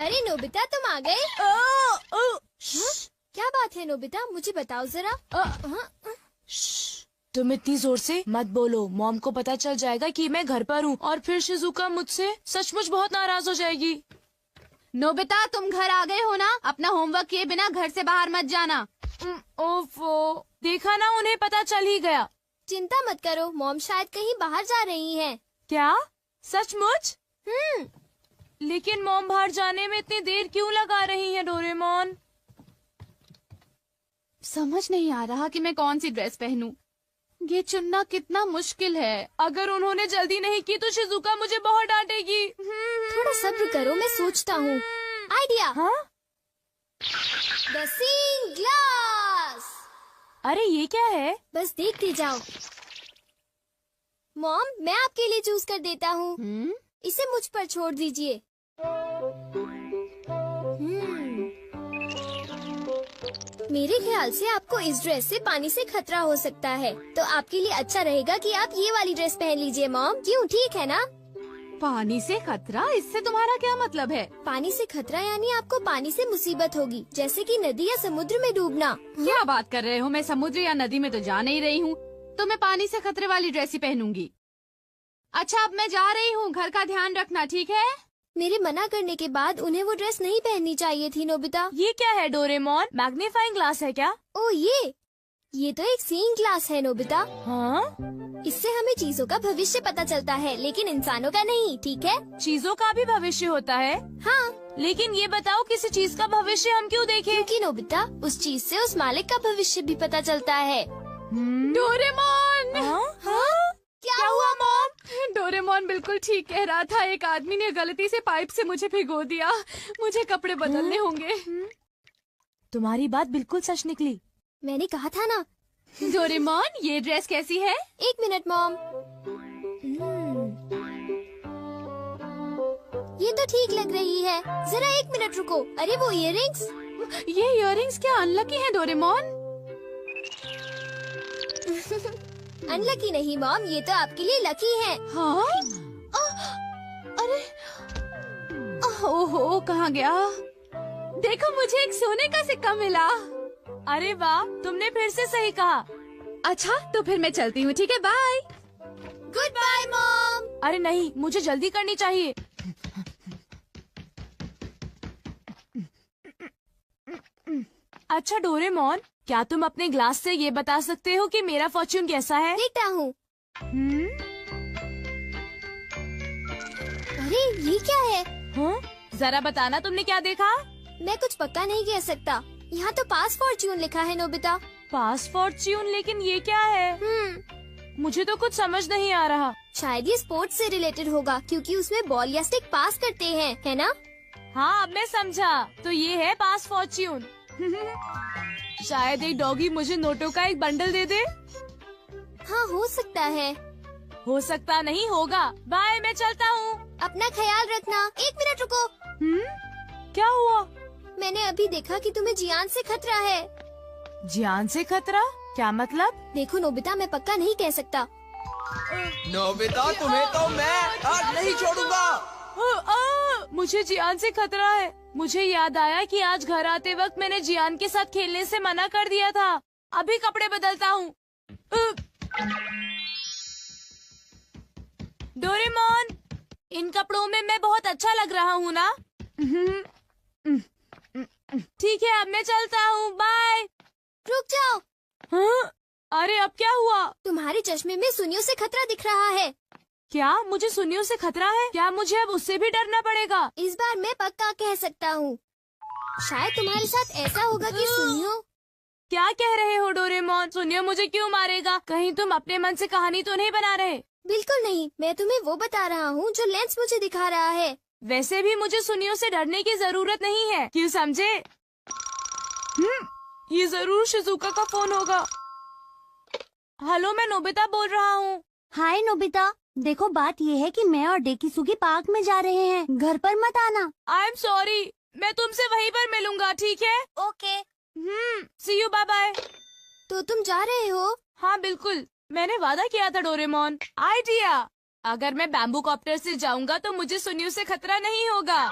अरे नोबिता, तुम आ गए? हाँ? क्या बात है नोबिता, मुझे बताओ जरा। तुम इतनी जोर से मत बोलो, मॉम को पता चल जाएगा कि मैं घर पर हूँ और फिर शिजुका मुझसे सचमुच बहुत नाराज हो जाएगी। नोबिता, तुम घर आ गए हो ना? अपना होमवर्क किए बिना घर से बाहर मत जाना। ओफो, देखा ना, उन्हें पता चल ही गया। चिंता मत करो, मॉम शायद कहीं बाहर जा रही हैं। क्या? सचमुच? लेकिन मॉम बाहर जाने में इतनी देर क्यों लगा रही है डोरेमोन? समझ नहीं आ रहा कि मैं कौन सी ड्रेस पहनूं। ये चुनना कितना मुश्किल है। अगर उन्होंने जल्दी नहीं की तो शिजुका मुझे बहुत डांटेगी। थोड़ा सब्र करो, मैं सोचता हूँ। आइडिया। हाँ? The seeing glass. अरे ये क्या है? बस देखते जाओ। मॉम, मैं आपके लिए चूज कर देता हूँ। इसे मुझ पर छोड़ दीजिए। मेरे ख्याल से आपको इस ड्रेस से पानी से खतरा हो सकता है, तो आपके लिए अच्छा रहेगा कि आप ये वाली ड्रेस पहन लीजिए मॉम। क्यों, ठीक है ना? पानी से खतरा? इससे तुम्हारा क्या मतलब है? पानी से खतरा यानी आपको पानी से मुसीबत होगी, जैसे कि नदी या समुद्र में डूबना। क्या बात कर रहे हो? मैं समुद्र या नदी में तो जा नहीं रही हूँ, तो मैं पानी से खतरे वाली ड्रेस ही पहनूंगी। अच्छा, अब मैं जा रही हूँ, घर का ध्यान रखना, ठीक है? मेरे मना करने के बाद उन्हें वो ड्रेस नहीं पहननी चाहिए थी नोबिता। ये क्या है डोरेमोन? मैग्नीफाइंग ग्लास है क्या? ओ ये तो एक सीइंग ग्लास है नोबिता। हाँ? इससे हमें चीजों का भविष्य पता चलता है, लेकिन इंसानों का नहीं, ठीक है? चीजों का भी भविष्य होता है? हाँ। लेकिन ये बताओ, किसी चीज का भविष्य हम क्यों देखें? क्योंकि नोबिता, उस चीज से उस मालिक का भविष्य भी पता चलता है। डोरेमोन! हाँ? क्या हुआ मॉम? डोरेमोन बिल्कुल ठीक कह रहा था। एक आदमी ने गलती से पाइप से मुझे भिगो दिया। मुझे कपड़े बदलने होंगे। तुम्हारी बात बिल्कुल सच निकली। मैंने कहा था ना। डोरेमोन, ये ड्रेस कैसी है? एक मिनट मॉम। ये तो ठीक लग रही है। जरा एक मिनट रुको। अरे वो इयररिंग्स। ये इयररिंग्स क्या अनलकी हैं डोरेमोन? अनलकी नहीं मॉम, ये तो आपके लिए लकी है। हाँ? अरे ओहो, कहाँ गया? देखो, मुझे एक सोने का सिक्का मिला। अरे वाह, तुमने फिर से सही कहा। अच्छा, तो फिर मैं चलती हूँ, ठीक है? बाय। Goodbye mom. अरे नहीं, मुझे जल्दी करनी चाहिए। अच्छा डोरेमोन, क्या तुम अपने ग्लास से ये बता सकते हो कि मेरा फॉर्च्यून कैसा है? देखता हूँ। अरे ये क्या है? हाँ? जरा बताना, तुमने क्या देखा? मैं कुछ पक्का नहीं कह सकता। यहाँ तो पास फॉर्च्यून लिखा है नोबिता। पास फॉर्च्यून? लेकिन ये क्या है? मुझे तो कुछ समझ नहीं आ रहा। शायद ये स्पोर्ट्स से रिलेटेड होगा, क्योंकि उसमें बॉल या स्टिक पास करते हैं, है ना? हाँ, अब मैं समझा। तो ये है पास फॉर्च्यून। शायद एक डॉगी मुझे नोटों का एक बंडल दे दे। हाँ, हो सकता है। हो सकता नहीं, होगा। बाय, मैं चलता हूँ। अपना ख्याल रखना। एक मिनट रुको। क्या हुआ? मैंने अभी देखा कि तुम्हें जियान से खतरा है। जियान से खतरा? क्या मतलब? देखो नोबिता, मैं पक्का नहीं कह सकता। नोबिता, तुम्हें तो मैं आज नहीं छोड़ूंगा। मुझे जियान से खतरा है। मुझे याद आया कि आज घर आते वक्त मैंने जियान के साथ खेलने से मना कर दिया था। अभी कपड़े बदलता हूँ। डोरेमोन, इन कपड़ों में मैं बहुत अच्छा लग रहा हूँ ना? ठीक है, अब मैं चलता हूँ। बाय। रुक जाओ। हाँ? अरे अब क्या हुआ? तुम्हारे चश्मे में सुनियों से खतरा दिख रहा है। क्या मुझे सुनियों से खतरा है? क्या मुझे अब उससे भी डरना पड़ेगा? इस बार मैं पक्का कह सकता हूँ। शायद तुम्हारे साथ ऐसा होगा कि सुनियो। क्या कह रहे हो डोरेमोन? सुनियो मुझे क्यों मारेगा? कहीं तुम अपने मन से कहानी तो नहीं बना रहे? बिल्कुल नहीं, मैं तुम्हें वो बता रहा हूँ जो लेंस मुझे दिखा रहा है। वैसे भी मुझे सुनियों से डरने की जरूरत नहीं है, क्यों समझे? ये जरूर शिजुका का फोन होगा। हेलो, मैं नोबिता बोल रहा हूँ। हाय नोबिता, देखो बात ये है कि मैं और डेकिसुगी पार्क में जा रहे हैं, घर पर मत आना। आई एम सॉरी, मैं तुमसे वहीं पर मिलूंगा, ठीक है? Okay. See you, bye bye. तो तुम जा रहे हो? हाँ बिल्कुल, मैंने वादा किया था डोरेमोन। आइडिया, अगर मैं बैम्बू कॉप्टर से जाऊंगा तो मुझे सुनियों से खतरा नहीं होगा।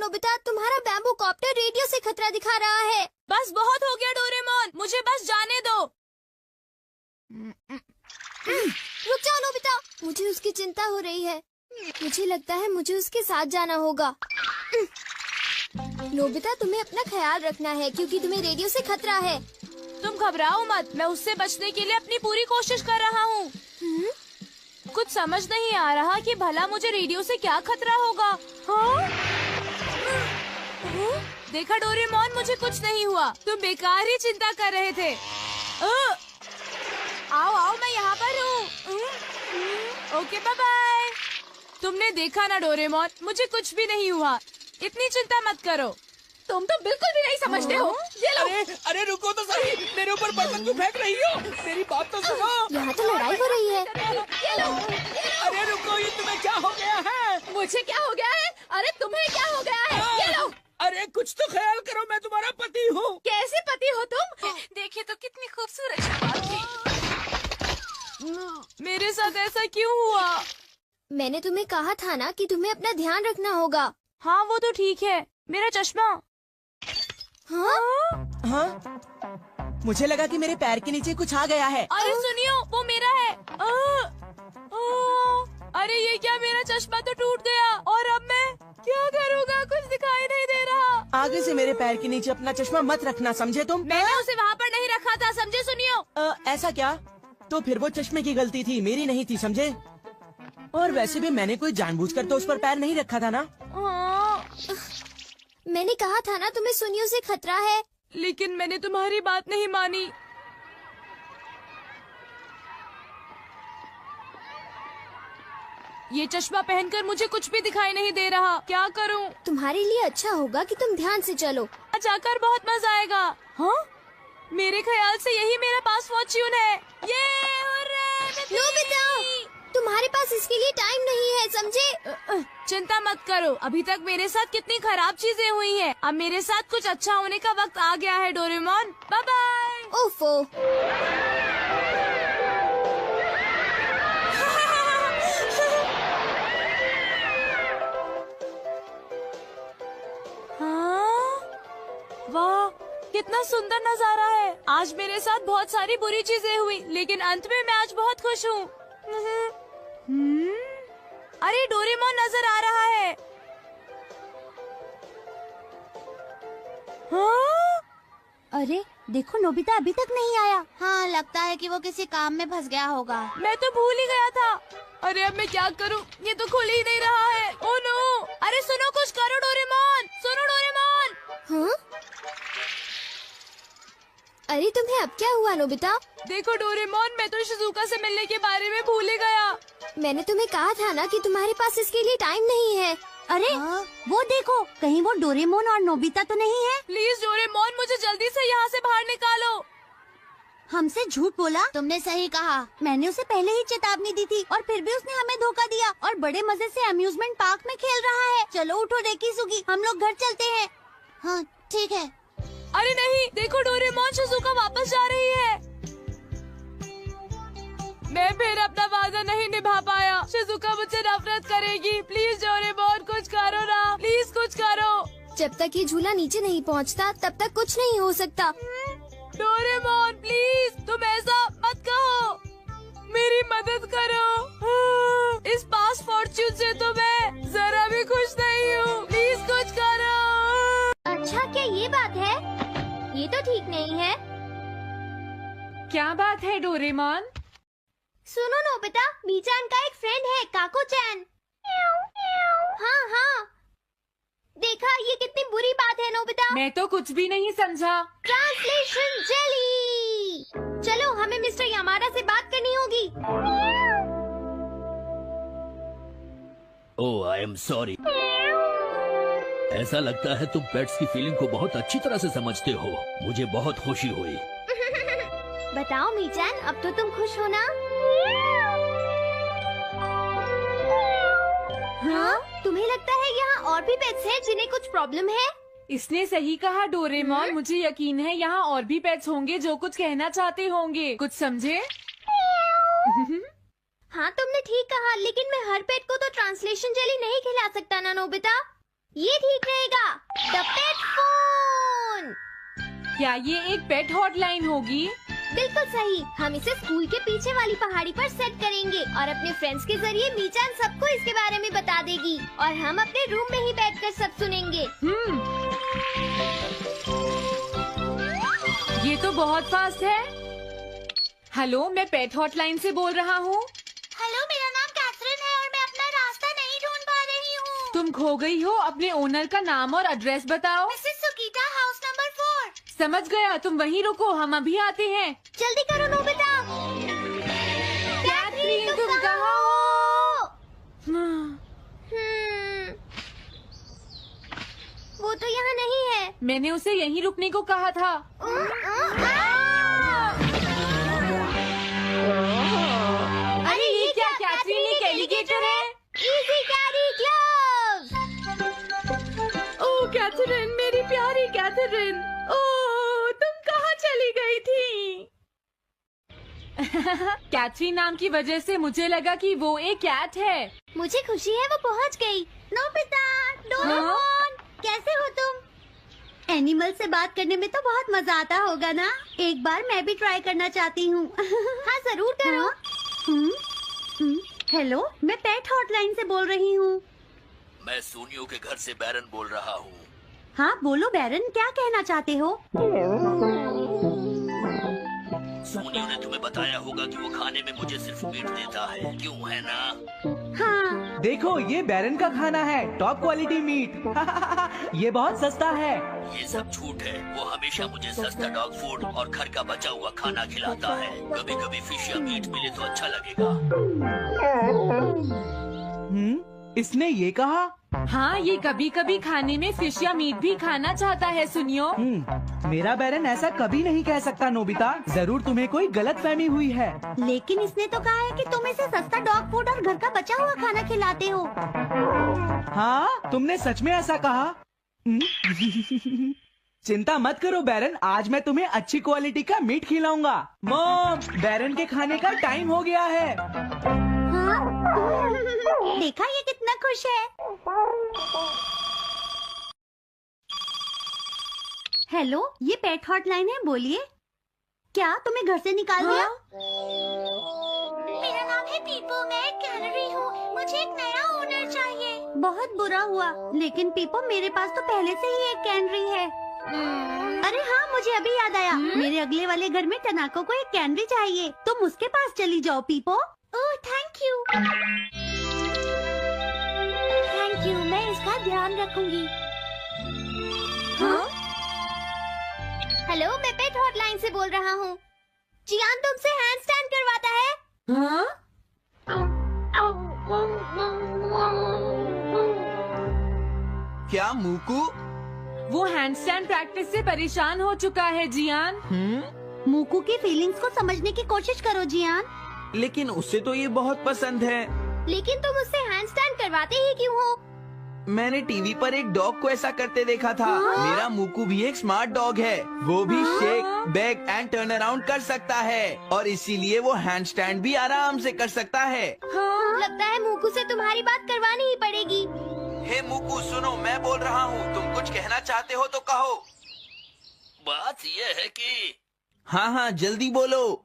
नोबिता, तुम्हारा बैम्बू कॉप्टर रेडियो से खतरा दिखा रहा है। बस बहुत हो गया डोरेमोन, मुझे बस जाने दो। रुक जाओ नोबिता, मुझे उसकी चिंता हो रही है। मुझे लगता है मुझे उसके साथ जाना होगा। नोबिता, तुम्हें अपना ख्याल रखना है क्योंकि तुम्हें रेडियो से खतरा है। तुम घबराओ मत, मैं उससे बचने के लिए अपनी पूरी कोशिश कर रहा हूँ। कुछ समझ नहीं आ रहा कि भला मुझे रेडियो से क्या खतरा होगा। हाँ? देखा डोरेमोन, मुझे कुछ नहीं हुआ, तुम बेकार ही चिंता कर रहे थे। आओ आओ, मैं यहाँ पर हूँ। Okay bye bye. तुमने देखा ना डोरेमोन, मुझे कुछ भी नहीं हुआ, इतनी चिंता मत करो। तुम तो बिल्कुल भी नहीं समझते हो। ये लो। अरे रुको तो सही, मेरे ऊपर बर्तन क्यों फेंक रही हो? मेरी बात तो सुनो। यहाँ तो लड़ाई हो रही है। ये लो। अरे रुको, ये तुम्हें क्या हो गया है? मुझे क्या हो गया है? अरे तुम्हें क्या हो गया है? ये लो। अरे कुछ तो ख्याल करो, मैं तुम्हारा पति हूँ। कैसे पति हो तुम? देखिए तो कितनी खूबसूरत शबाब थी। मेरे साथ ऐसा क्यों हुआ? मैंने तुम्हें कहा था ना कि तुम्हें अपना ध्यान रखना होगा। हाँ वो तो ठीक है, मेरा चश्मा। हाँ? हाँ? मुझे लगा कि मेरे पैर के नीचे कुछ आ गया है। अरे सुनियो, वो मेरा है। अरे ये क्या, मेरा चश्मा तो टूट गया और अब मैं क्या करूँगा? कुछ दिखाई नहीं दे रहा। आगे से मेरे पैर के नीचे अपना चश्मा मत रखना, समझे तुम? मैंने उसे वहाँ पर नहीं रखा था, समझे सुनियो? ऐसा क्या? तो फिर वो चश्मे की गलती थी, मेरी नहीं थी, समझे? और वैसे भी मैंने कोई जानबूझकर तो उस पर पैर नहीं रखा था ना। मैंने कहा था ना तुम्हें सुनियो से खतरा है। लेकिन मैंने तुम्हारी बात नहीं मानी। ये चश्मा पहनकर मुझे कुछ भी दिखाई नहीं दे रहा, क्या करूं? तुम्हारे लिए अच्छा होगा कि तुम ध्यान से चलो। जाकर बहुत मजा आएगा। हाँ? मेरे ख्याल से यही मेरा पास फॉर्च्यून है। ये नोबिता, तुम्हारे पास इसके लिए टाइम नहीं है, समझे? चिंता मत करो, अभी तक मेरे साथ कितनी खराब चीजें हुई हैं। अब मेरे साथ कुछ अच्छा होने का वक्त आ गया है डोरेमोन। Bye bye. ओफो। हाँ? वाह, कितना सुंदर नजारा है। आज मेरे साथ बहुत सारी बुरी चीजें हुई, लेकिन अंत में मैं आज बहुत खुश हूँ। अरे डोरेमोन नजर आ रहा है। हाँ? अरे देखो, नोबिता अभी तक नहीं आया। हाँ, लगता है कि वो किसी काम में फंस गया होगा। मैं तो भूल ही गया था। अरे अब मैं क्या करूं? ये तो खुल ही नहीं रहा है। Oh no! अरे सुनो, कुछ करो डोरेमोन, सुनो डोरेमोन। हाँ? अरे तुम्हें अब क्या हुआ नोबिता? देखो डोरेमोन, मैं तो शिजुका से मिलने के बारे में भूल ही गया। मैंने तुम्हें कहा था ना कि तुम्हारे पास इसके लिए टाइम नहीं है। अरे वो देखो, कहीं वो डोरेमोन और नोबिता तो नहीं है? प्लीज डोरेमोन, मुझे जल्दी से यहाँ से बाहर निकालो। हमसे झूठ बोला? तुमने सही कहा, मैंने उसे पहले ही चेतावनी दी थी और फिर भी उसने हमें धोखा दिया और बड़े मजे से अम्यूजमेंट पार्क में खेल रहा है। चलो उठो डेकिसुगी, हम लोग घर चलते हैं। हाँ ठीक है। अरे नहीं, देखो डोरेमोन, शिजुका वापस जा रही है। मैं फिर अपना वादा नहीं निभा पाया। शिजुका मुझसे नफरत करेगी। प्लीज डोरेमोन, कुछ करो ना, प्लीज कुछ करो। जब तक ये झूला नीचे नहीं पहुंचता, तब तक कुछ नहीं हो सकता। डोरेमोन प्लीज, तुम ऐसा मत कहो, मेरी मदद करो। इस पास फॉर्च्यून से तो मैं जरा भी खुश नहीं हूँ। प्लीज कुछ करो। अच्छा, क्या ये बात है? ये तो ठीक नहीं है। क्या बात है डोरेमोन? सुनो नोबिता, मीचान का एक फ्रेंड है, काको-चैन। हाँ हाँ, देखा, ये कितनी बुरी बात है नोबिता। मैं तो कुछ भी नहीं समझा। Translation jelly. चलो, हमें मिस्टर यामाडा से बात करनी होगी। ओह, आई एम सॉरी। ऐसा लगता है तुम पेट्स की फीलिंग को बहुत अच्छी तरह से समझते हो। मुझे बहुत खुशी हुई। बताओ मीचान, अब तो तुम खुश हो ना? हाँ? तुम्हें लगता है यहाँ और भी पेट्स हैं जिन्हें कुछ प्रॉब्लम है? इसने सही कहा डोरेमोन, मुझे यकीन है यहाँ और भी पेट्स होंगे जो कुछ कहना चाहते होंगे। कुछ समझे? हाँ तुमने ठीक कहा, लेकिन मैं हर पेट को तो ट्रांसलेशन जेली नहीं खिला सकता ना नोबिता। ये ठीक रहेगा। The pet phone. क्या ये एक पेट हॉटलाइन होगी? बिल्कुल सही। हम इसे स्कूल के पीछे वाली पहाड़ी पर सेट करेंगे और अपने फ्रेंड्स के जरिए मीचान सबको इसके बारे में बता देगी और हम अपने रूम में ही बैठकर सब सुनेंगे। ये तो बहुत फास्ट है। हेलो, मैं पेट हॉटलाइन से बोल रहा हूँ। हेलो, मेरा नाम कैथरीन है और मैं अपना रास्ता नहीं ढूंढ पा रही हूँ। तुम खो गई हो, अपने ओनर का नाम और एड्रेस बताओ। Mrs Sukita, house number 4। समझ गया, तुम वहीं रुको, हम अभी आते हैं। जल्दी करो नोबिता। कैथरीन, तुम कहाँ हो? वो तो यहाँ नहीं है। मैंने उसे यहीं रुकने को कहा था। अरे ये क्या, कैथरीन एक एलिगेटर है। Easy carry gloves. Oh Catherine, मेरी प्यारी कैथरीन, ओह तुम कहाँ चली गई थी? कैथरीन नाम की वजह से मुझे लगा कि वो एक कैट है। मुझे खुशी है वो पहुँच गई। नोबिता, डोरेमोन, कैसे हो तुम? एनिमल से बात करने में तो बहुत मजा आता होगा ना? एक बार मैं भी ट्राई करना चाहती हूँ। हाँ जरूर करो। हेलो, मैं पेट हॉटलाइन से बोल रही हूँ। मैं सोनियो के घर से बैरन बोल रहा हूँ। हाँ बोलो बैरन, क्या कहना चाहते हो? सोनियो ने तुम्हें बताया होगा कि वो खाने में मुझे सिर्फ मीट देता है, क्यों है ना? हाँ। देखो ये बैरन का खाना है, टॉप क्वालिटी मीट। ये बहुत सस्ता है। ये सब झूठ है। वो हमेशा मुझे सस्ता डॉग फूड और घर का बचा हुआ खाना खिलाता है। कभी कभी फिश या मीट मिले तो अच्छा लगेगा। इसने ये कहा? हाँ, ये कभी कभी खाने में फिश या मीट भी खाना चाहता है। सुनियो, मेरा बैरन ऐसा कभी नहीं कह सकता नोबिता। जरूर तुम्हें कोई गलतफहमी हुई है। लेकिन इसने तो कहा है कि तुम इसे सस्ता डॉग फूड और घर का बचा हुआ खाना खिलाते हो। हाँ, तुमने सच में ऐसा कहा? चिंता मत करो बैरन, आज मैं तुम्हें अच्छी क्वालिटी का मीट खिलाऊंगा। मॉम, बैरन के खाने का टाइम हो गया है। हाँ? देखा ये कितना खुश है। हेलो, ये पेट हॉटलाइन है, बोलिए। क्या तुम्हें घर से निकाल दिया? मेरा नाम है पीपो, मैं एक कैनरी हूँ। मुझे एक नया ओनर चाहिए। बहुत बुरा हुआ, लेकिन पीपो मेरे पास तो पहले से ही एक कैनरी है। अरे हाँ, मुझे अभी याद आया। मेरे अगले वाले घर में टनाको को एक कैनरी चाहिए। तुम उसके पास चली जाओ Pipo. Oh thank you. Thank you, मैं इसका ध्यान रखूंगी। हाँ? हेलो, मैं पेट हॉटलाइन से बोल रहा हूँ। जियान तुमसे हैंड स्टैंड करवाता है। हाँ? क्या मूकू? वो हैंडस्टैंड प्रैक्टिस से परेशान हो चुका है जियान। मूकू की फीलिंग्स को समझने की कोशिश करो जियान। लेकिन उसे तो ये बहुत पसंद है। लेकिन तुम उससे हैंड स्टैंड करवाते ही क्यों हो? मैंने टीवी पर एक डॉग को ऐसा करते देखा था। मेरा मूकू भी एक स्मार्ट डॉग है। वो भी shake, back and turn around कर सकता है और इसीलिए वो हैंड स्टैंड भी आराम से कर सकता है। लगता है मूकू से तुम्हारी बात करवानी ही पड़ेगी। हे मूकू सुनो, मैं बोल रहा हूँ, तुम कुछ कहना चाहते हो तो कहो। बात ये है कि हाँ हाँ जल्दी बोलो।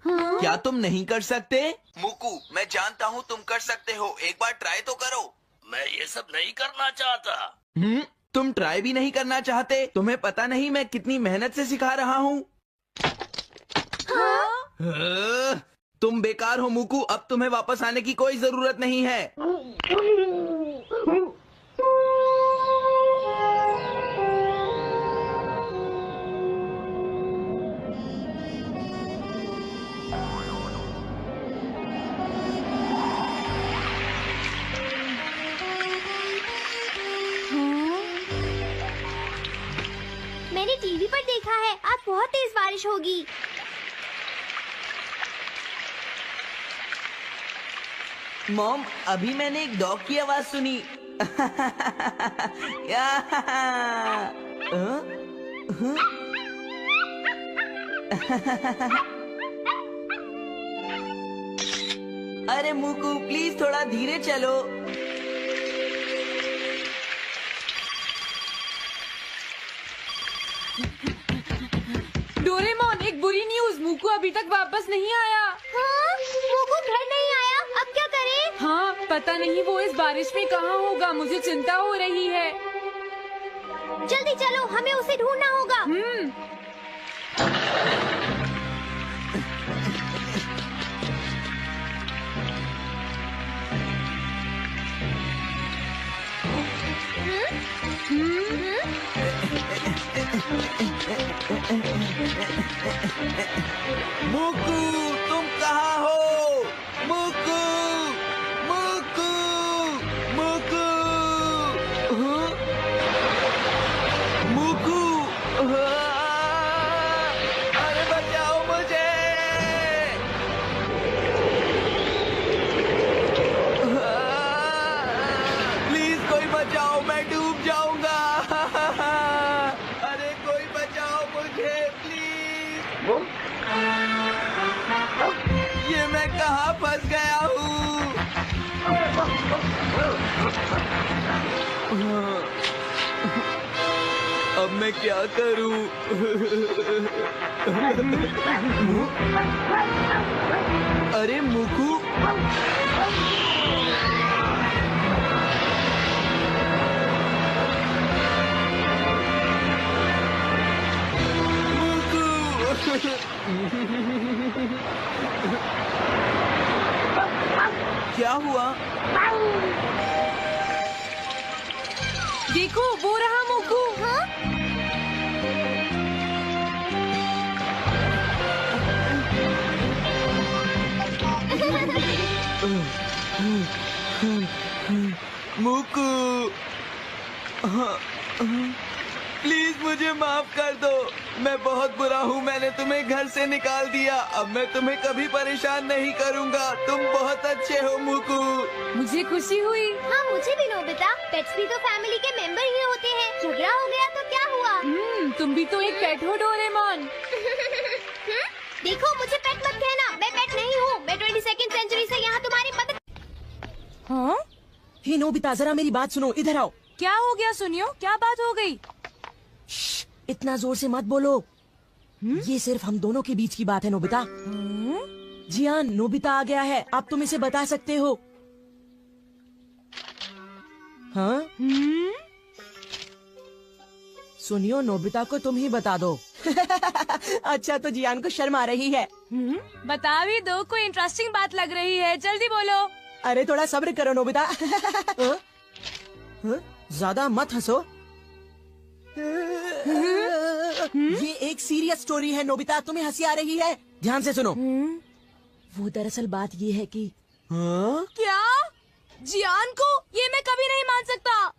क्या तुम नहीं कर सकते? मूकू, मैं जानता हूँ तुम कर सकते हो, एक बार ट्राई तो करो। मैं ये सब नहीं करना चाहता। तुम ट्राई भी नहीं करना चाहते? तुम्हें पता नहीं मैं कितनी मेहनत से सिखा रहा हूँ। तुम बेकार हो मूकू, अब तुम्हें वापस आने की कोई जरूरत नहीं है। मैंने टीवी पर देखा है आज बहुत तेज बारिश होगी। मॉम, अभी मैंने एक डॉग की आवाज सुनी। अरे मूकू प्लीज थोड़ा धीरे चलो। डोरेमोन, एक बुरी न्यूज, मूकू अभी तक वापस नहीं आया। हाँ, मोकू घर नहीं आया, अब क्या करें? हाँ, पता नहीं वो इस बारिश में कहाँ होगा, मुझे चिंता हो रही है। जल्दी चलो, हमें उसे ढूंढना होगा। मुकू, तुम कहाँ हो? मुकू, मुकू, मुकू, हाँ? मुकू, हाँ? अरे बचाओ मुझे! प्लीज कोई बचाओ, मैं डूब जाऊंगा। अरे कोई बचाओ मुझे प्लीज। ये मैं कहाँ फंस गया हूँ? अब मैं क्या करूँ? अरे मुकू, क्या हुआ? देखो, वो रहा मूकू। हाँ? मुकू, प्लीज मुझे माफ कर दो। मैं बहुत बुरा हूँ, मैंने तुम्हें घर से निकाल दिया। अब मैं तुम्हें कभी परेशान नहीं करूँगा। तुम बहुत अच्छे हो मुकू। मुझे खुशी हुई। हाँ, मुझे भी नोबिता। पेट्स भी तो फैमिली के मेंबर ही होते हैं। झगड़ा हो गया तो क्या हुआ? तुम भी तो एक पेट हो डोरेमोन। देखो, मुझे पेट मत कहना, मैं पेट नहीं हूँ। मैं 22वीं सेंचुरी से यहाँ तुम्हारी मदद। हाँ? हे नोबिता, जरा मेरी बात सुनो, इधर आओ। क्या हो गया सुनियो, क्या बात हो गई? श्श, इतना जोर से मत बोलो। ये सिर्फ हम दोनों के बीच की बात है नोबिता। जियान, नोबिता आ गया है, आप तुम इसे बता सकते हो। हाँ? सुनियो, नोबिता को तुम ही बता दो। अच्छा, तो जियान को शर्म आ रही है। बता भी दो, कोई इंटरेस्टिंग बात लग रही है, जल्दी बोलो। अरे थोड़ा सब्र करो नोबिता। हाँ? हाँ? ज्यादा मत हंसो। ये एक सीरियस स्टोरी है नोबिता, तुम्हें हंसी आ रही है? ध्यान से सुनो। वो दरअसल बात ये है कि हाँ? क्या? जियान को? ये मैं कभी नहीं मान सकता।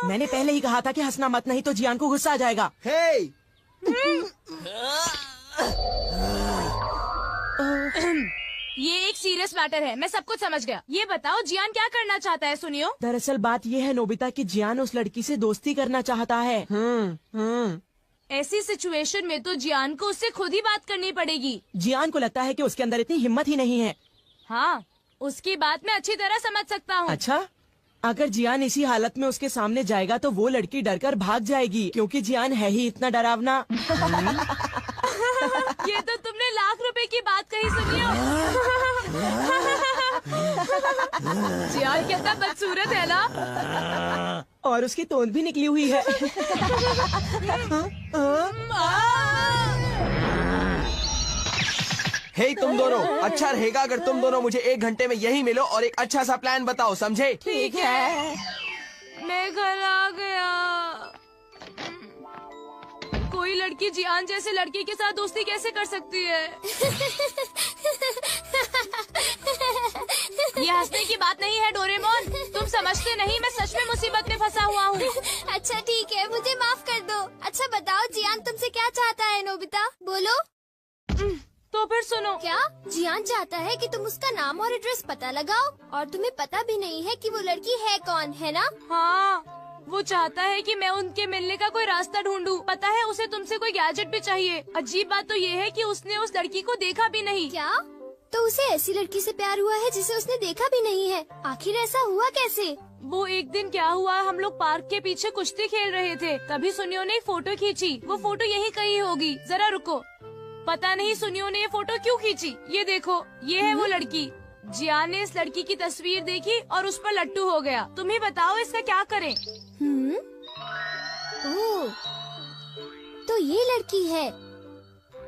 मैंने पहले ही कहा था कि हंसना मत, नहीं तो जियान को गुस्सा आ जाएगा। हे! ये एक सीरियस मैटर है, मैं सब कुछ समझ गया। ये बताओ, जियान क्या करना चाहता है सुनियो? दरअसल बात ये है नोबिता कि जियान उस लड़की से दोस्ती करना चाहता है। ऐसी सिचुएशन में तो जियान को उससे खुद ही बात करनी पड़ेगी। जियान को लगता है कि उसके अंदर इतनी हिम्मत ही नहीं है। हाँ, उसकी बात मैं अच्छी तरह समझ सकता हूँ। अच्छा, अगर जियान इसी हालत में उसके सामने जाएगा तो वो लड़की डरकर भाग जाएगी, क्योंकि जियान है ही इतना डरावना। ये तो तुमने लाख रुपए की बात कही सुनियो। जियान कितना बदसूरत है ना? और उसकी तोंद भी निकली हुई है। हे तुम दोनों, अच्छा रहेगा अगर तुम दोनों मुझे 1 घंटे में यहीं मिलो और एक अच्छा सा प्लान बताओ, समझे? ठीक है। मैं घर आ गया। कोई लड़की जियान जैसे लड़के के साथ दोस्ती कैसे कर सकती है? ये हंसने की बात नहीं है डोरेमोन, तुम समझते नहीं, मैं सच में मुसीबत में फंसा हुआ हूँ। अच्छा ठीक है, मुझे माफ कर दो। अच्छा बताओ, जियान तुमसे क्या चाहता है नोबिता? बोलो। तो फिर सुनो। क्या? जियान चाहता है कि तुम उसका नाम और एड्रेस पता लगाओ, और तुम्हें पता भी नहीं है कि वो लड़की है कौन, है ना? हाँ, वो चाहता है कि मैं उनके मिलने का कोई रास्ता ढूंढूं। पता है, उसे तुमसे कोई गैजेट भी चाहिए। अजीब बात तो ये है कि उसने उस लड़की को देखा भी नहीं। क्या? तो उसे ऐसी लड़की से प्यार हुआ है जिसे उसने देखा भी नहीं है? आखिर ऐसा हुआ कैसे? वो एक दिन क्या हुआ, हम लोग पार्क के पीछे कुश्ती खेल रहे थे, तभी सुनियो ने एक फोटो खींची। वो फोटो यही कहीं होगी, जरा रुको। पता नहीं सुनियो ने ये फोटो क्यों खींची। ये देखो, ये है वो लड़की। जियान ने इस लड़की की तस्वीर देखी और उस पर लट्टू हो गया। तुम ही बताओ इसका क्या करें। ओह, तो ये लड़की है।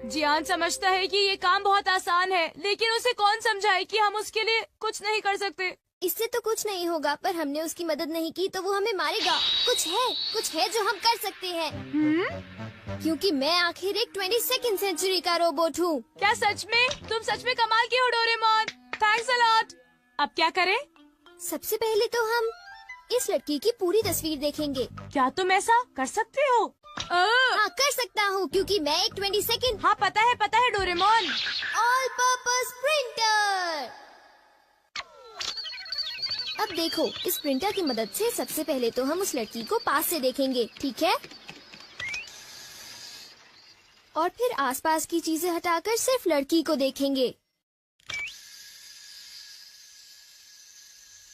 जियान समझता है कि ये काम बहुत आसान है, लेकिन उसे कौन समझाए कि हम उसके लिए कुछ नहीं कर सकते। इससे तो कुछ नहीं होगा, पर हमने उसकी मदद नहीं की तो वो हमें मारेगा। कुछ है जो हम कर सकते हैं। क्योंकि मैं आखिर एक 22nd सेंचुरी का रोबोट हूँ। क्या सच में? तुम सच में कमाल के हो डोरेमोन। Thanks a lot. अब क्या करें? सबसे पहले तो हम इस लड़की की पूरी तस्वीर देखेंगे। क्या तुम ऐसा कर सकते हो? हाँ, कर सकता हूँ, क्योंकि मैं एक 22nd हाँ पता है डोरेमोन। All purpose printer. अब देखो, इस प्रिंटर की मदद से सबसे पहले तो हम उस लड़की को पास से देखेंगे, ठीक है? और फिर आसपास की चीजें हटाकर सिर्फ लड़की को देखेंगे।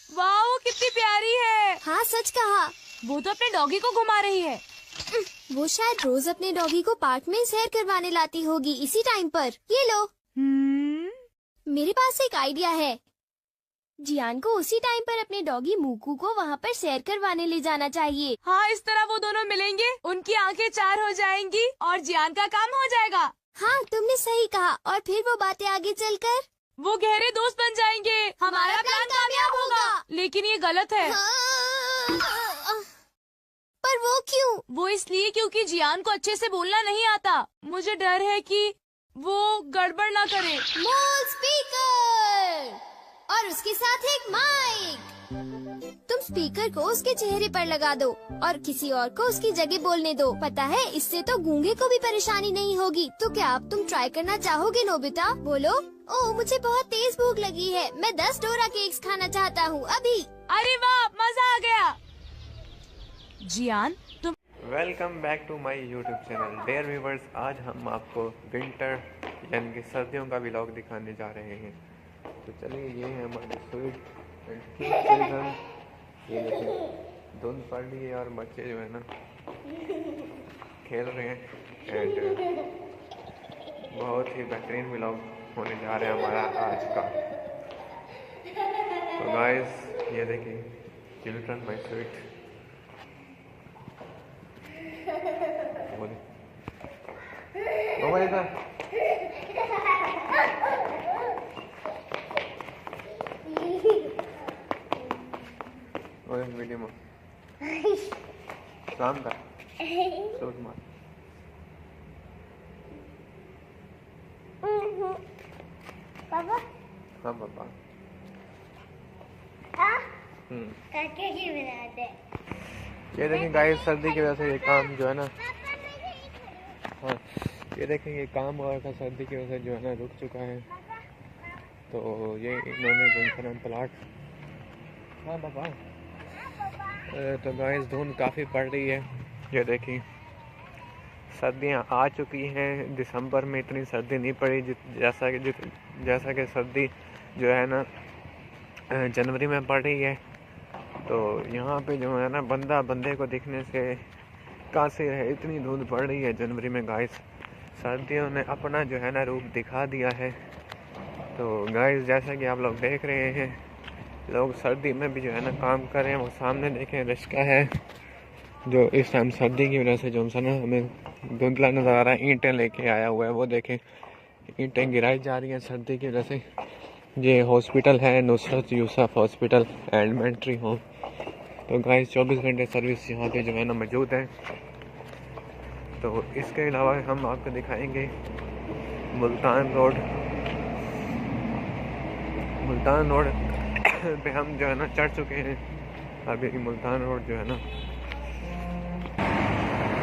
वाओ, कितनी प्यारी है। हाँ, सच कहा। वो तो अपने डॉगी को घुमा रही है। वो शायद रोज अपने डॉगी को पार्क में सैर करवाने लाती होगी इसी टाइम पर। ये लो। मेरे पास एक आइडिया है। जियान को उसी टाइम पर अपने डॉगी मूकू को वहाँ पर सैर करवाने ले जाना चाहिए। हाँ, इस तरह वो दोनों मिलेंगे, उनकी आंखें चार हो जाएंगी और जियान का काम हो जाएगा। हाँ, तुमने सही कहा। और फिर वो बातें आगे चलकर वो गहरे दोस्त बन जाएंगे। हमारा प्लान कामयाब होगा। लेकिन ये गलत है। पर वो क्यों? वो इसलिए क्योंकि जियान को अच्छे से बोलना नहीं आता। मुझे डर है कि वो गड़बड़ ना करे। मॉल स्पीकर और उसके साथ एक माइक। तुम स्पीकर को उसके चेहरे पर लगा दो और किसी और को उसकी जगह बोलने दो। पता है, इससे तो गूंगे को भी परेशानी नहीं होगी। तो क्या अब तुम ट्राई करना चाहोगे नोबिता? बोलो। ओह, मुझे बहुत तेज भूख लगी है। मैं 10 डोरा केक्स खाना चाहता हूँ अभी। अरे वाह, मजा आ गया। जियान, तुम welcome back to my YouTube channel dear viewers. आज हम आपको विंटर यानी कि सर्दियों का व्लॉग दिखाने जा रहे हैं। तो चलिए, ये है हमारे स्वीट एंड क्यूट चिल्ड्रन। ये देखिए, धुंध पड़ रही है और बच्चे जो है ना खेल रहे हैं। एंड बहुत ही बेहतरीन व्लॉग होने जा रहा है हमारा आज का। तो गाइस, ये देखिए, चिल्ड्रन माय स्वीट। वीडियो में शाम का सोच मार। पापा। हाँ पापा। ये देखें गाइस, सर्दी की वजह से ये काम जो है ना, हाँ ये देखें, ये काम हुआ था सर्दी की वजह से जो है ना रुक चुका है। तो ये इन्होंने जो प्लाट। हाँ पापा। तो गाइस, धुंध काफ़ी पड़ रही है। ये देखिए, सर्दियाँ आ चुकी हैं। दिसंबर में इतनी सर्दी नहीं पड़ी जैसा कि सर्दी जो है ना जनवरी में पड़ रही है। तो यहाँ पे जो है ना बंदे को दिखने से कासिर है, इतनी धुंध पड़ रही है जनवरी में। गाइस, सर्दियों ने अपना जो है ना रूप दिखा दिया है। तो गाइस, जैसा कि आप लोग देख रहे हैं, लोग सर्दी में भी जो है ना काम कर रहे हैं। वो सामने देखें, रिश्का है जो इस टाइम सर्दी की वजह से जो है ना हमें धुंधला नज़र आ रहा है, ईंटें लेके आया हुआ है। वो देखें, ईंटें गिराई जा रही हैं सर्दी की वजह से। ये हॉस्पिटल है, Nusrat Yusuf hospital elementary home. तो गाइस, 24 घंटे सर्विस यहाँ पे जो है ना मौजूद है। तो इसके अलावा हम आपको दिखाएंगे मुल्तान रोड पे हम जो है ना चढ़ चुके हैं अभी। मुल्तान रोड जो है ना,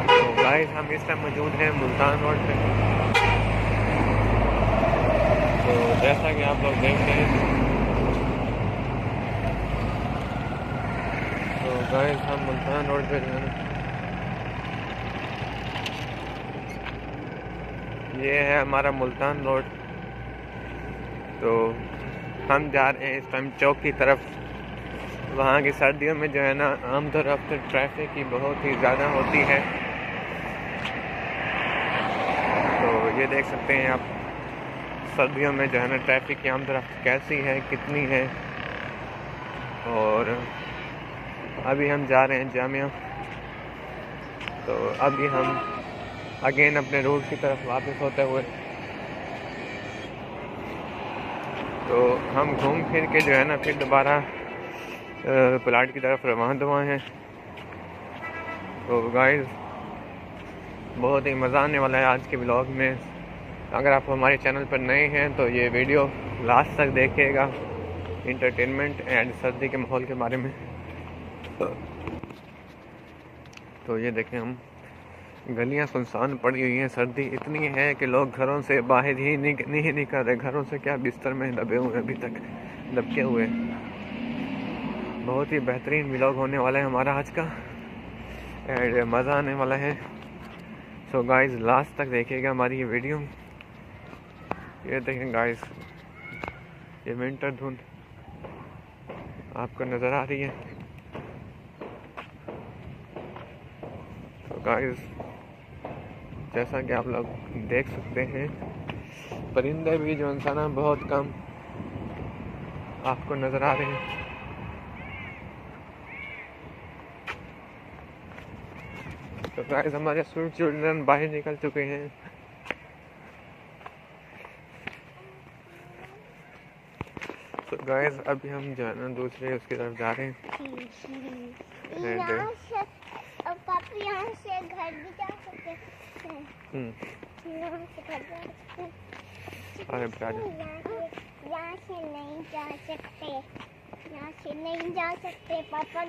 तो गाइस हम इस टाइम मौजूद हैं मुल्तान रोड पे। तो जैसा कि आप लोग देख रहे हैं, तो गाइस हम मुल्तान रोड पे जो है ना, ये है हमारा मुल्तान रोड। तो हम जा रहे हैं इस टाइम चौक की तरफ। वहाँ की सर्दियों में जो है ना आमतौर पर ट्रैफिक की बहुत ही ज़्यादा होती है। तो ये देख सकते हैं आप सर्दियों में जो है ना ट्रैफिक की आमतौर कैसी है, कितनी है। और अभी हम जा रहे हैं जामिया, तो अभी हम अगेन अपने रूट की तरफ वापस होते हुए तो हम घूम फिर के जो है ना फिर दोबारा प्लाट की तरफ रवाना हुए हैं। तो गाइस बहुत ही मज़ा आने वाला है आज के व्लॉग में। अगर आप हमारे चैनल पर नए हैं तो ये वीडियो लास्ट तक देखिएगा, इंटरटेनमेंट एंड सर्दी के माहौल के बारे में। तो ये देखें, हम गलियां सुनसान पड़ी हुई हैं। सर्दी इतनी है कि लोग घरों से बाहर ही नहीं निकल रहे, घरों से क्या बिस्तर में दबे हुए अभी तक दबके हुए। बहुत ही बेहतरीन व्लॉग होने वाला है हमारा आज का एंड मज़ा आने वाला है। सो गाइस लास्ट तक देखिएगा हमारी ये वीडियो। ये देखें गाइस, ये विंटर धुंध आपको नज़र आ रही है। तो गाइस जैसा कि आप लोग देख सकते हैं, परिंदे भी जो इंसान बहुत कम आपको नज़र आ रहे हैं। तो गाइस हमारे स्वीट चिल्ड्रन बाहर निकल चुके हैं। तो गाइस अभी हम जो है ना दूसरे उसकी तरफ जा रहे हैं। पापा यहाँ से घर भी जा सकते हैं। यहाँ से घर जा सकते हैं। यहाँ से नहीं जा सकते, यहाँ से नहीं जा सकते पापा।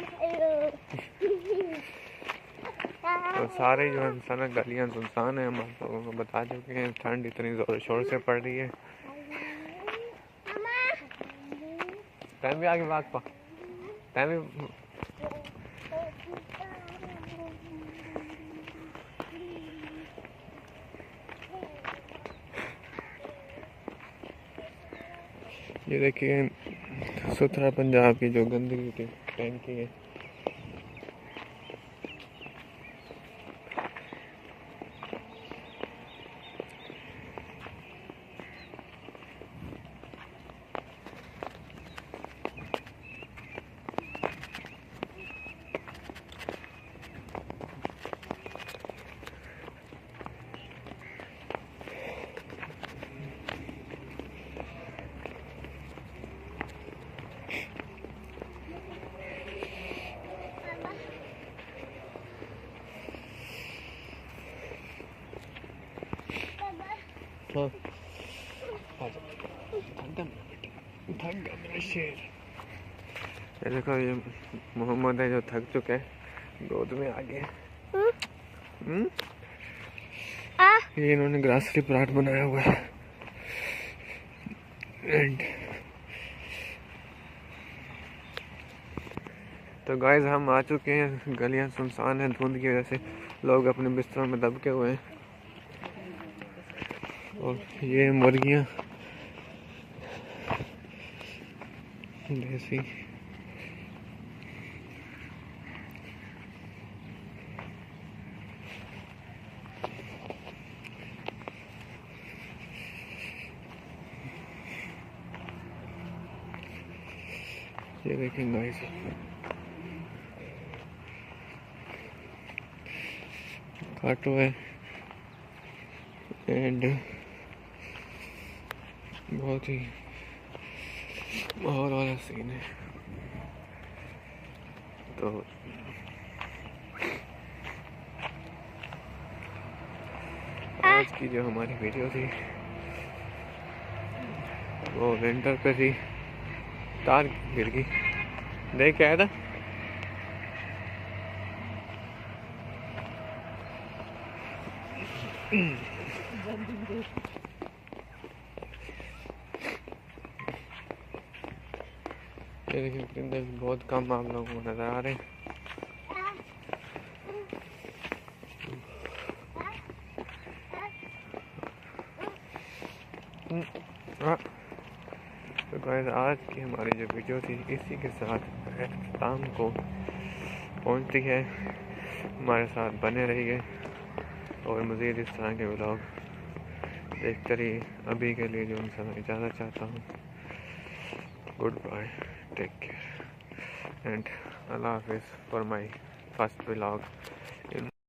तो सारे जो इंसान गलियाँ सुनसान है, हम आप लोगों को बता चुके हैं। ठंड इतनी ज़ोर शोर से पड़ रही है। टाइम भी आगे भाग पा टाइम भी। ये देखिए सुथरा पंजाब की जो गंदगी की टैंकी है। हाँ थक गया मेरा शेर। ये देखो, ये मोहम्मद है जो थक चुका है, गोद में आ गए। ये इन्होंने ग्रासरी प्लाट बनाया हुआ है एंड तो गाइस हम आ चुके हैं। गलियां सुनसान हैं धुंध की वजह से, लोग अपने बिस्तरों में दबके हुए हैं। और ये मुर्गियाँ देसी ये देखें गाइस, काटो है एंड बहुत ही माहौल वाला सीन है। तो आज की जो हमारी वीडियो थी वो विंटर पे थी। तार गिर गई, देख क्या आया था। ये देखिए परिंदे बहुत कम आप लोगों को नजर आ रहे हैं। तो गाइस आज की हमारी जो वीडियो थी इसी के साथ शाम को पहुंचती है। हमारे साथ बने रहिए और मज़ीद इस तरह के व्लॉग देखते रहिए। अभी के लिए जो उनसे मैं इजाज़त चाहता हूँ। Good bye, take care and अल्लाह हाफिज़ फॉर माई फर्स्ट व्लॉग।